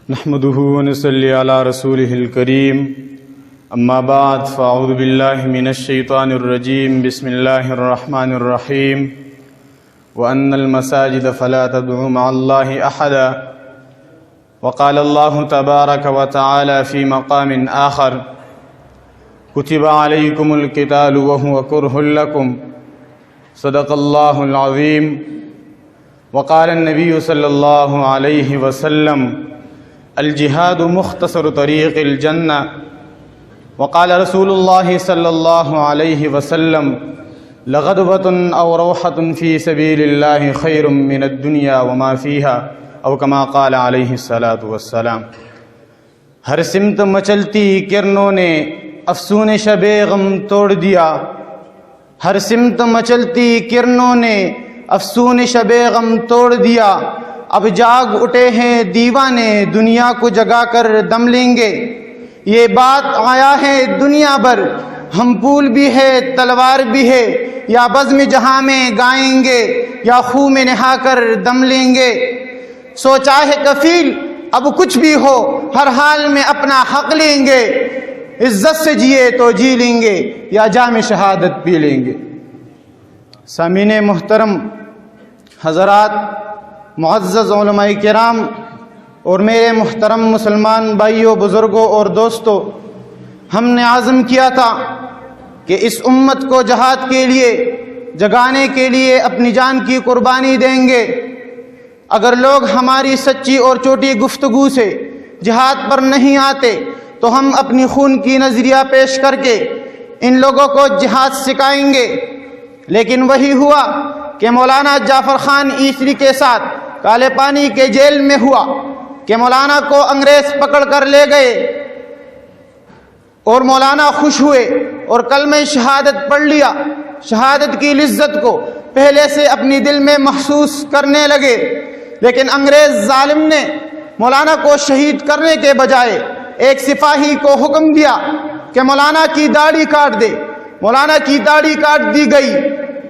نحمده ونصلي على رسوله الكريم اما بعد فاعوذ بالله من الشيطان الرجيم بسم الله الرحمن الرحيم وأن المساجد فلا تدعوا مع الله أحدا وقال الله تبارك وتعالى في مقام آخر كتب عليكم القتال وهو كره لكم صدق الله العظيم وقال النبي صلى الله عليه وسلم الجهاد مختصر طريق الجنة وقال رسول الله صلى الله عليه وسلم لغدوة أو روحة في سبيل الله خير من الدنيا وما فيها او كما قال علیہ الصلاۃ والسلام۔ ہر سمت مچلتی کرنوں نے افسون شب غم توڑ دیا، ہر سمت مچلتی کرنوں نے افسون شب غم توڑ دیا، اب جاگ اٹھے ہیں دیوانے دنیا کو جگا کر دم لیں گے، یہ بات آیا ہے دنیا بھر ہم پھول بھی ہے تلوار بھی ہے، یا بزم جہاں میں گائیں گے یا خون میں نہا کر دم لیں گے، سوچا ہے کفیل اب کچھ بھی ہو ہر حال میں اپنا حق لیں گے، عزت سے جیے تو جی لیں گے یا جام شہادت پی لیں گے۔ سامعین محترم، حضرات، معزز علماء کرام اور میرے محترم مسلمان بھائیوں، بزرگوں اور دوستوں، ہم نے عزم کیا تھا کہ اس امت کو جہاد کے لیے جگانے کے لیے اپنی جان کی قربانی دیں گے۔ اگر لوگ ہماری سچی اور چوٹی گفتگو سے جہاد پر نہیں آتے تو ہم اپنی خون کی نظریہ پیش کر کے ان لوگوں کو جہاد سکھائیں گے، لیکن وہی ہوا کہ مولانا جعفر خان عیسوی کے ساتھ کالے پانی کے جیل میں ہوا کہ مولانا کو انگریز پکڑ کر لے گئے اور مولانا خوش ہوئے اور کلمہ شہادت پڑھ لیا، شہادت کی لذت کو پہلے سے اپنی دل میں محسوس کرنے لگے، لیکن انگریز ظالم نے مولانا کو شہید کرنے کے بجائے ایک سپاہی کو حکم دیا کہ مولانا کی داڑھی کاٹ دے۔ مولانا کی داڑھی کاٹ دی گئی،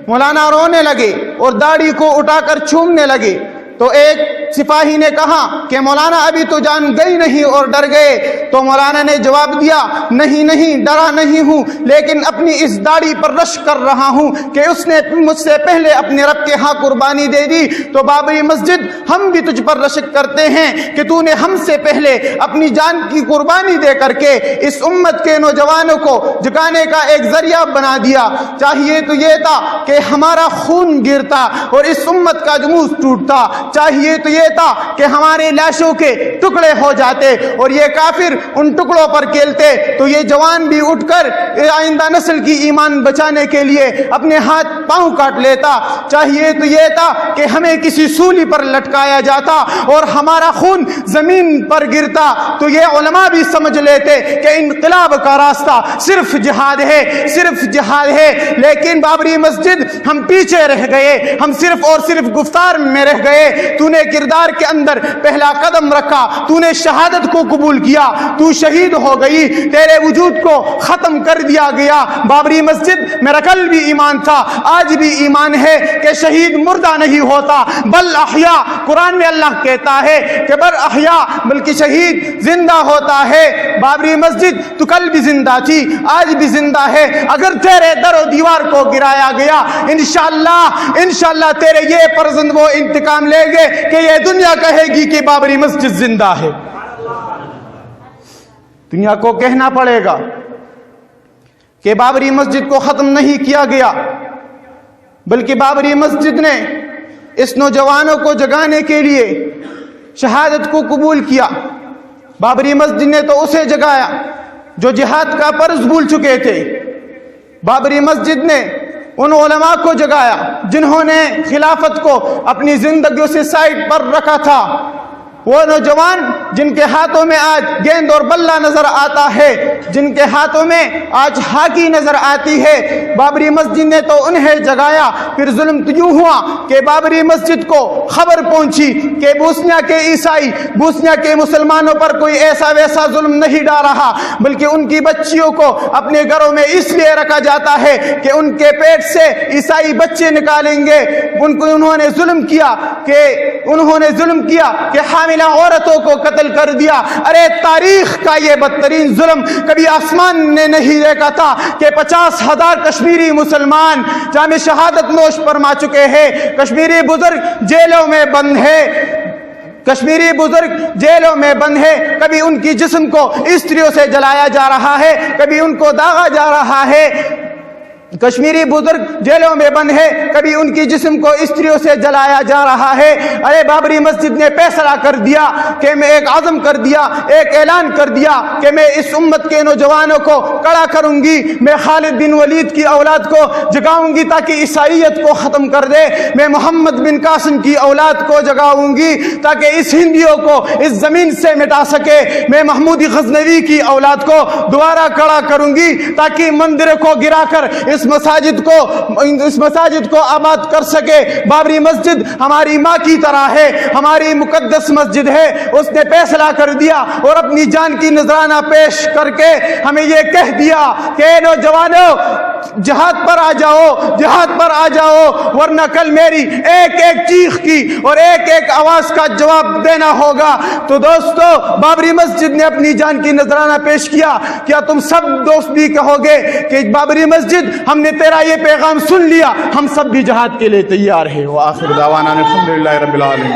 مولانا رونے لگے اور داڑھی کو اٹھا کر چومنے لگے، تو ایک سپاہی نے کہا کہ مولانا ابھی تو جان گئی نہیں اور ڈر گئے، تو مولانا نے جواب دیا نہیں ڈرا نہیں ہوں، لیکن اپنی اس داڑھی پر رشک کر رہا ہوں کہ اس نے مجھ سے پہلے اپنے رب کے ہاں قربانی دے دی، تو بابری مسجد ہم بھی تجھ پر رشک کرتے ہیں کہ تو نے ہم سے پہلے اپنی جان کی قربانی دے کر کے اس امت کے نوجوانوں کو جگانے کا ایک ذریعہ بنا دیا۔ چاہیے تو یہ تھا کہ ہمارا خون گرتا اور اس امت کا جموس ٹوٹتا، چاہیے تو یہ تھا کہ ہمارے لاشوں کے ٹکڑے ہو جاتے اور یہ کافر ان ٹکڑوں پر کھیلتے، تو یہ جوان بھی اٹھ کر آئندہ نسل کی ایمان بچانے کے لیے اپنے ہاتھ پاؤں کاٹ لیتا، چاہیے تو یہ تھا کہ ہمیں کسی سولی پر لٹکایا جاتا اور ہمارا خون زمین پر گرتا، تو یہ علماء بھی سمجھ لیتے کہ انقلاب کا راستہ صرف جہاد ہے، صرف جہاد ہے۔ لیکن بابری مسجد ہم پیچھے رہ گئے، ہم صرف اور صرف گفتار میں رہ گئے۔ تو نے کردار کے اندر پہلا قدم رکھا، تو نے شہادت کو قبول کیا، تو شہید ہو گئی، تیرے وجود کو ختم کر دیا گیا۔ بابری مسجد میرا کل بھی ایمان تھا، آج بھی ایمان ہے کہ شہید مردہ نہیں ہوتا بل احیا، قرآن میں اللہ کہتا ہے کہ بل احیا، بلکہ شہید زندہ ہوتا ہے۔ بابری مسجد تو کل بھی زندہ تھی، آج بھی زندہ ہے، اگر تیرے در و دیوار کو گرایا گیا انشاءاللہ تیرے یہ فرزند وہ انتقام لے گے کہ یہ دنیا کہے گی کہ بابری مسجد زندہ ہے۔ دنیا کو کہنا پڑے گا کہ بابری مسجد کو ختم نہیں کیا گیا، بلکہ بابری مسجد نے اس نوجوانوں کو جگانے کے لیے شہادت کو قبول کیا۔ بابری مسجد نے تو اسے جگایا جو جہاد کا فرض بھول چکے تھے، بابری مسجد نے ان علماء کو جگایا جنہوں نے خلافت کو اپنی زندگیوں سے سائڈ پر رکھا تھا، وہ نوجوان جن کے ہاتھوں میں آج گیند اور بلہ نظر آتا ہے، جن کے ہاتھوں میں آج ہاکی نظر آتی ہے، بابری مسجد نے تو انہیں جگایا۔ پھر ظلم تو یوں ہوا کہ بابری مسجد کو خبر پہنچی کہ بوسنیا کے عیسائی، بوسنیا کے مسلمانوں پر کوئی ایسا ویسا ظلم نہیں ڈال رہا، بلکہ ان کی بچیوں کو اپنے گھروں میں اس لیے رکھا جاتا ہے کہ ان کے پیٹ سے عیسائی بچے نکالیں گے۔ انہوں نے ظلم کیا کہ حاملہ حاملہ عورتوں کو قتل کر دیا۔ ارے تاریخ کا یہ بدترین ظلم کبھی آسمان نے نہیں دیکھا تھا کہ 50,000 کشمیری مسلمان جام شہادت نوش فرما چکے ہیں۔ کشمیری بزرگ جیلوں میں بند ہے، کشمیری بزرگ جیلوں میں بند ہے۔ کبھی ان کی جسم کو استریوں سے جلایا جا رہا ہے، کبھی ان کو داغا جا رہا ہے۔ کشمیری بزرگ جیلوں میں بند ہے، کبھی ان کی جسم کو استریوں سے جلایا جا رہا ہے۔ ارے بابری مسجد نے فیصلہ کر دیا کہ میں ایک عزم کر دیا، ایک اعلان کر دیا کہ میں اس امت کے نوجوانوں کو کڑا کروں گی، میں خالد بن ولید کی اولاد کو جگاؤں گی تاکہ عیسائیت کو ختم کر دے، میں محمد بن قاسم کی اولاد کو جگاؤں گی تاکہ اس ہندیوں کو اس زمین سے مٹا سکے، میں محمود غزنوی کی اولاد کو دوبارہ کڑا کروں گی تاکہ مندر کو گرا کر اس مساجد کو آباد کر سکے۔ بابری مسجد ہماری ماں کی طرح ہے، ہماری مقدس مسجد ہے۔ اس نے فیصلہ کر دیا اور اپنی جان کی نذرانہ پیش کر کے ہمیں یہ کہہ دیا کہ نوجوانوں جہاد پر آ جاؤ، جہاد پر آ جاؤ، ورنہ کل میری ایک ایک چیخ کی اور ایک ایک آواز کا جواب دینا ہوگا۔ تو دوستو، بابری مسجد نے اپنی جان کی نذرانہ پیش کیا۔ کیا تم سب دوست بھی کہو گے کہ بابری مسجد ہم نے تیرا یہ پیغام سن لیا، ہم سب بھی جہاد کے لیے تیار ہیں؟ وآخر دعوانا الحمدللہ رب العالمین۔